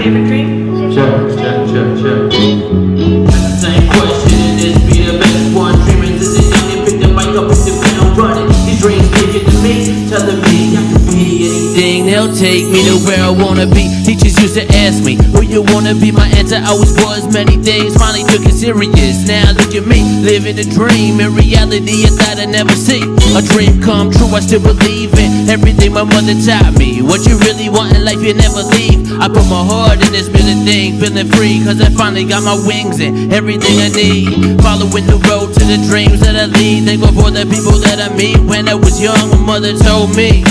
favorite dream? Check. That's the same question, and this be the best one. Dreaming since a young and pick the mic up, hit the ground running. These dreams speaking to me, telling me I can be anything. They'll take me to where I wanna be. Teachers used to ask me, where you wanna be? My answer always was many things. Finally took it serious. Now look at me, living a dream. In reality, I thought I'd never see a dream come true. I still believe in everything my mother taught me. What you really want in life, you never leave. I put my heart in this million thing, feeling free, cause I finally got my wings and everything I need. Following the road to the dreams that I lead. Thankful for the people that I meet. When I was young, my mother told me,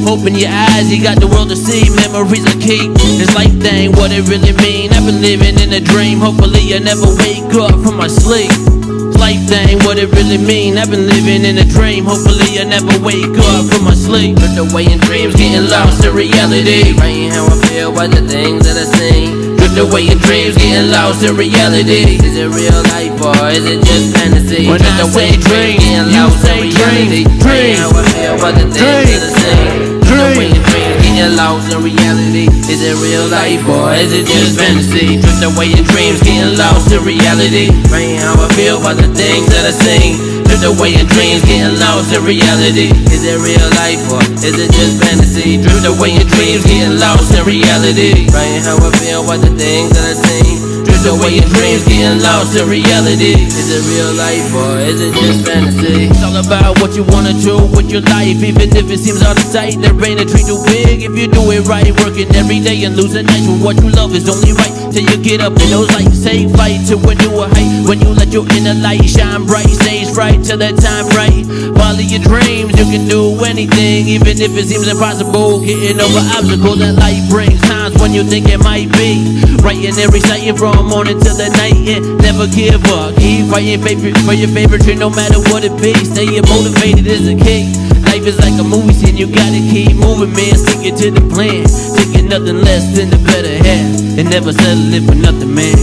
open your eyes, you got the world to see. Memories are key. This life thing, what it really mean. I've been living in a dream. Hopefully I never wake up from my sleep. This life thing, what it really mean. I've been living in a dream. Hopefully I never wake up from my sleep. Drift away in dreams, getting lost in reality. Writing how I feel by the things that I sing. Drift away in dreams, getting lost in reality. Is it real life or is it just fantasy? When Drift I away say in dreams, getting you lost say in reality. Writing how I feel by the things that I sing. Drift away in dreams, getting lost in reality. Is it real life or is it just fantasy? Drift away in dreams, getting lost in reality. Writing how I feel by the things that I sing. Drift away in dreams, getting lost in reality. Is it real life or is it just fantasy? Drift away in dreams, getting lost in reality. Writing how I feel by the things that I sing. Drift away in dreams, getting lost in reality. Is it real life or is it just fantasy? It's all about what you wanna do with your life, even if it seems out of sight. There ain't a tree too big if you do it right. Working every day and losing nights when what you love is only right. Till you get up in those lights, take flight to a newer height. When you let your inner light shine bright, stage right till that time right. Follow your dreams, you can do anything, even if it seems impossible. Getting over obstacles that life brings. Times when you think it might be. Writing and reciting from morning till the night, and never give up. Keep fighting for your favorite dream, no matter what it be. Staying motivated is the key. Life is like a movie scene, you gotta keep moving, man. Sticking to the plan, taking nothing less than the better half, and never settling for nothing, man.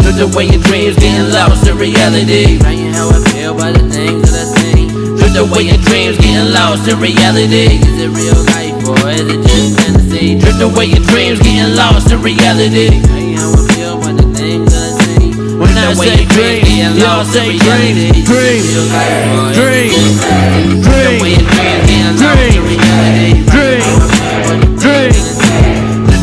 Drift away in dreams, getting lost in reality. Writing how I feel by the things that I sing. Drift away in dreams, getting lost in reality. Is it real life or is it just fantasy? Drift away in dreams, getting lost in reality. Writing how I feel by the things that I sing. When I say dream, y'all say dream, dream, dream,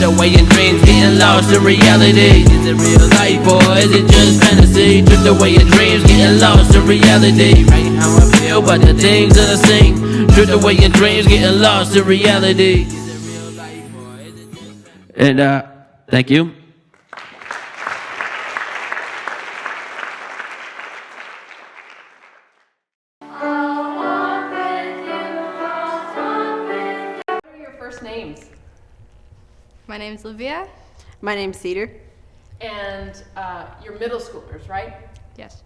away in dreams, getting lost in reality. Is it real life or is it just fantasy? Drift away in dreams, getting lost in reality. Writing how I feel by the things that I sing. Drift away in dreams, getting lost in reality. Is it real life or is it just fantasy? And thank you. What are your first names? My name's Livia. My name's Cedar. And you're middle schoolers, right? Yes.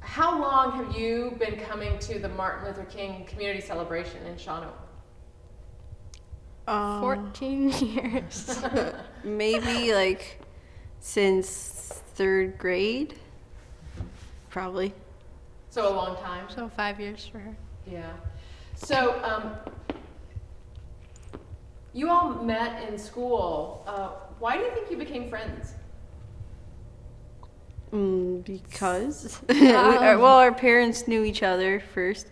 How long have you been coming to the Martin Luther King Community Celebration in Shawano? 14 years. Maybe like since 3rd grade, probably. So a long time? So 5 years for her. Yeah. So you all met in school. Why do you think you became friends? Because our parents knew each other first,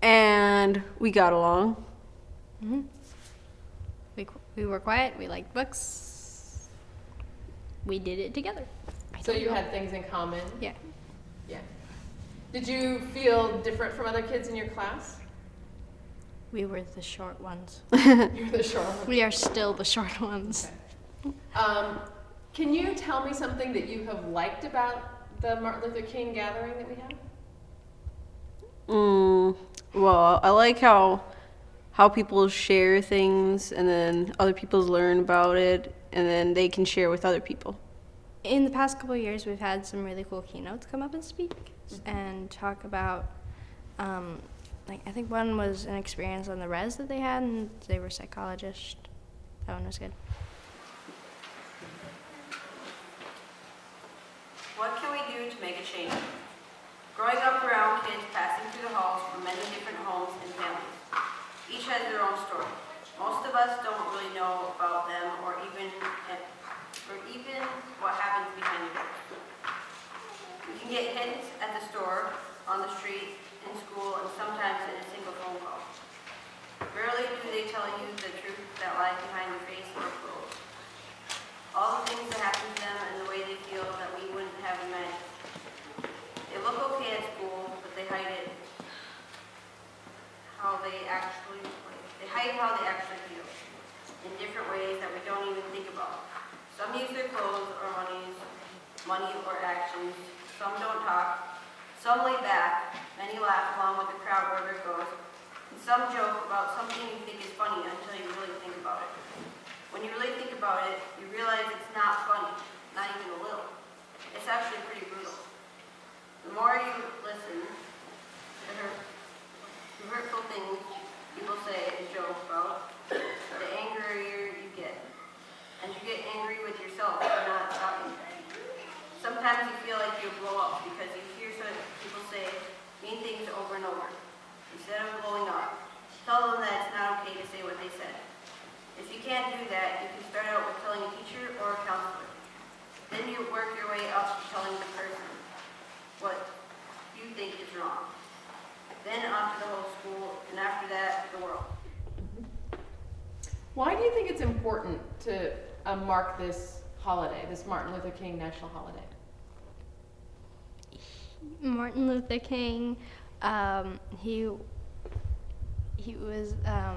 and we got along. Mm-hmm. We were quiet. We liked books. We did it together. So you had things in common? Yeah. Yeah. Did you feel different from other kids in your class? We were the short ones. You're the short one. We are still the short ones. Okay. Can you tell me something that you have liked about the Martin Luther King gathering that we had? Well, I like how people share things, and then other people learn about it, and then they can share with other people. In the past couple of years, we've had some really cool keynotes come up and speak and talk about, I think one was an experience on the res that they had, and they were psychologists. That one was good. What can we do to make a change? Growing up around kids passing through the halls from many different homes and families. Each has their own story. Most of us don't really know about them or even what happens behind the doors. We can get hints at the store, on the street, in school, and sometimes in a single phone call. Rarely do they tell you the truth that lies behind the face or clothes. All the things that happen to them and the way they feel that we wouldn't have imagined. They look okay at school, but they hide it. They hide how they actually feel in different ways that we don't even think about. Some use their clothes or money or actions. Some don't talk. Some lay back. Many laugh along with the crowd wherever it goes. And some joke about something you think is funny until you really think about it. When you really think about it, you realize it's not funny, not even a little. It's actually pretty brutal. The more you listen to hurtful things people say and joke about, the angrier you get. And you get angry with yourself for not stopping. Sometimes you feel like you'll blow up because you hear some people say mean things over and over. Instead of blowing up, tell them that it's not okay to say what they said. If you can't do that, you can start out with telling a teacher or a counselor. Then you work your way up to telling the person what you think is wrong. Then on to the whole school, and after that, the world. Why do you think it's important to mark this holiday, this Martin Luther King National Holiday? Martin Luther King, he was, oh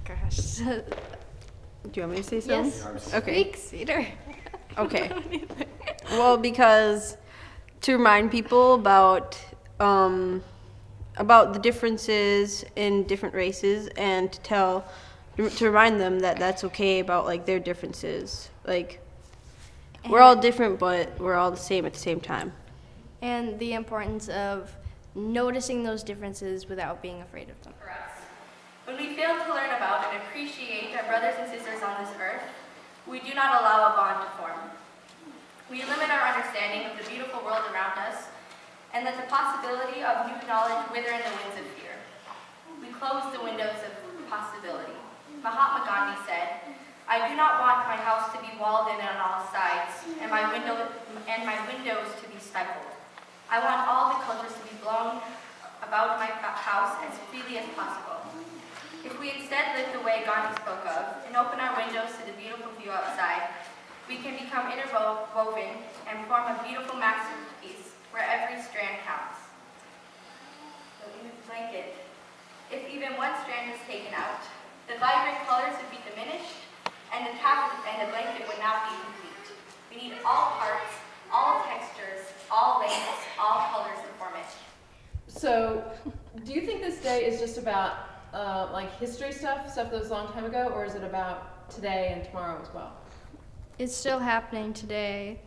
gosh. Do you want me to say something? Yes. Okay. Speak, Cedar. Okay. Well, because to remind people about the differences in different races, and to remind them that that's okay about like their differences. Like we're all different, but we're all the same at the same time. And the importance of noticing those differences without being afraid of them. For us. When we fail to learn about and appreciate our brothers and sisters on this earth, we do not allow a bond to form. We limit our understanding of the beautiful world around us and let the possibility of new knowledge wither in the winds of fear. We close the windows of possibility. Mahatma Gandhi said, "I do not want my house to be walled in on all sides and my windows to be stifled. I want all the cultures to be blown about my house as freely as possible." If we instead live the way Gandhi spoke of and open our windows to the beautiful view outside, we can become interwoven and form a beautiful masterpiece where every strand counts. So use a blanket. If even one strand is taken out, the vibrant colors would be diminished and the blanket would not be complete. We need all parts, all textures, all lengths, all colors to form it. So, do you think this day is just about like history stuff that was a long time ago, or is it about today and tomorrow as well? It's still happening today.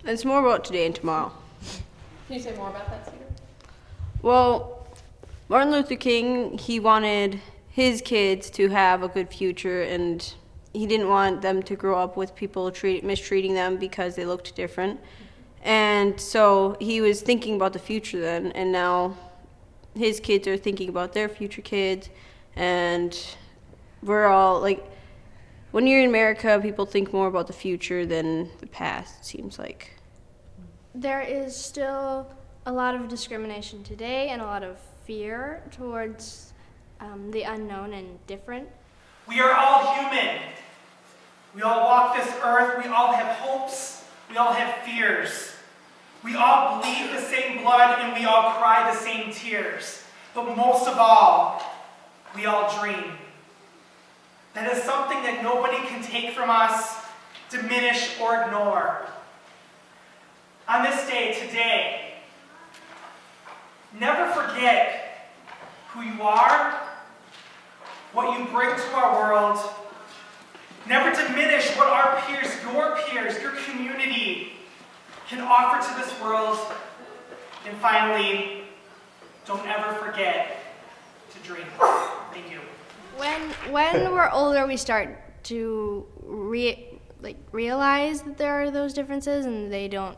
It's more about today and tomorrow. Can you say more about that, Cedar? Well, Martin Luther King, he wanted his kids to have a good future, and he didn't want them to grow up with people mistreating them because they looked different. And so he was thinking about the future then, and now his kids are thinking about their future kids, and we're all like, when you're in America, people think more about the future than the past, it seems like. There is still a lot of discrimination today and a lot of fear towards the unknown and different. We are all human. We all walk this earth. We all have hopes. We all have fears. We all bleed the same blood and we all cry the same tears. But most of all, we all dream. That is something that nobody can take from us, diminish, or ignore. On this day, today, never forget who you are, what you bring to our world. Never diminish what our peers, your community, can offer to this world. And finally, don't ever forget to dream. Thank you. When we're older, we start to realize that there are those differences, and they don't.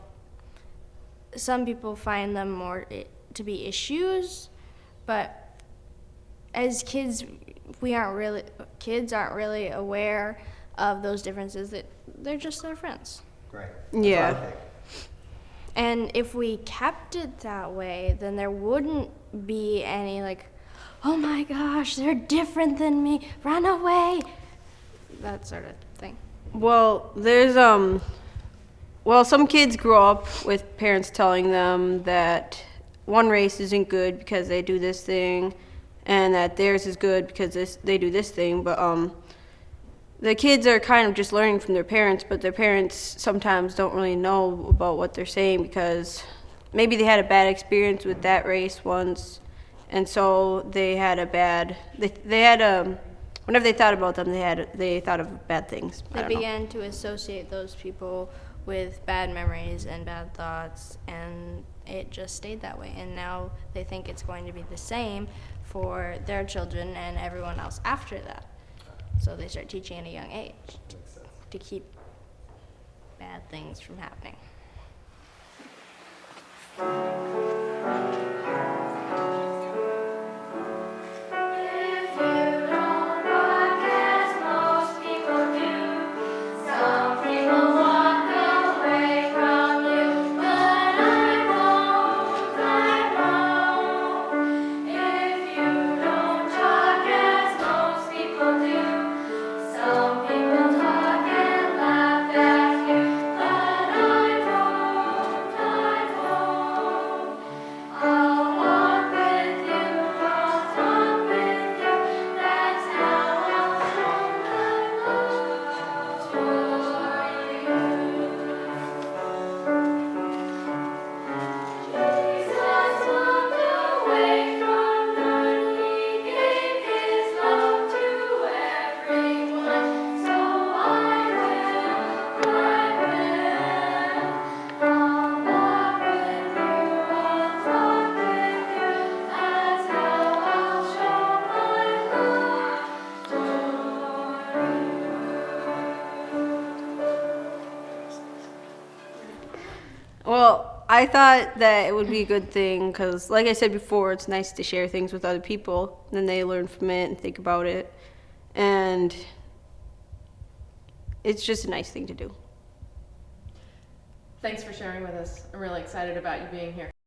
Some people find them more to be issues, but as kids, kids aren't really aware of those differences, that they're just their friends. Right. Yeah. That's what I think. And if we kept it that way, then there wouldn't be any like, oh my gosh, they're different than me, run away, that sort of thing. Well, there's some kids grow up with parents telling them that one race isn't good because they do this thing, and that theirs is good because they do this thing. But the kids are kind of just learning from their parents, but their parents sometimes don't really know about what they're saying because maybe they had a bad experience with that race once, and so they had a bad. They had whenever they thought about them, they thought of bad things. I They don't know. began to associate those people with bad memories and bad thoughts, and it just stayed that way. And now they think it's going to be the same for their children and everyone else after that. So they start teaching at a young age to keep bad things from happening. Well, I thought that it would be a good thing because, like I said before, it's nice to share things with other people. And then they learn from it and think about it. And it's just a nice thing to do. Thanks for sharing with us. I'm really excited about you being here.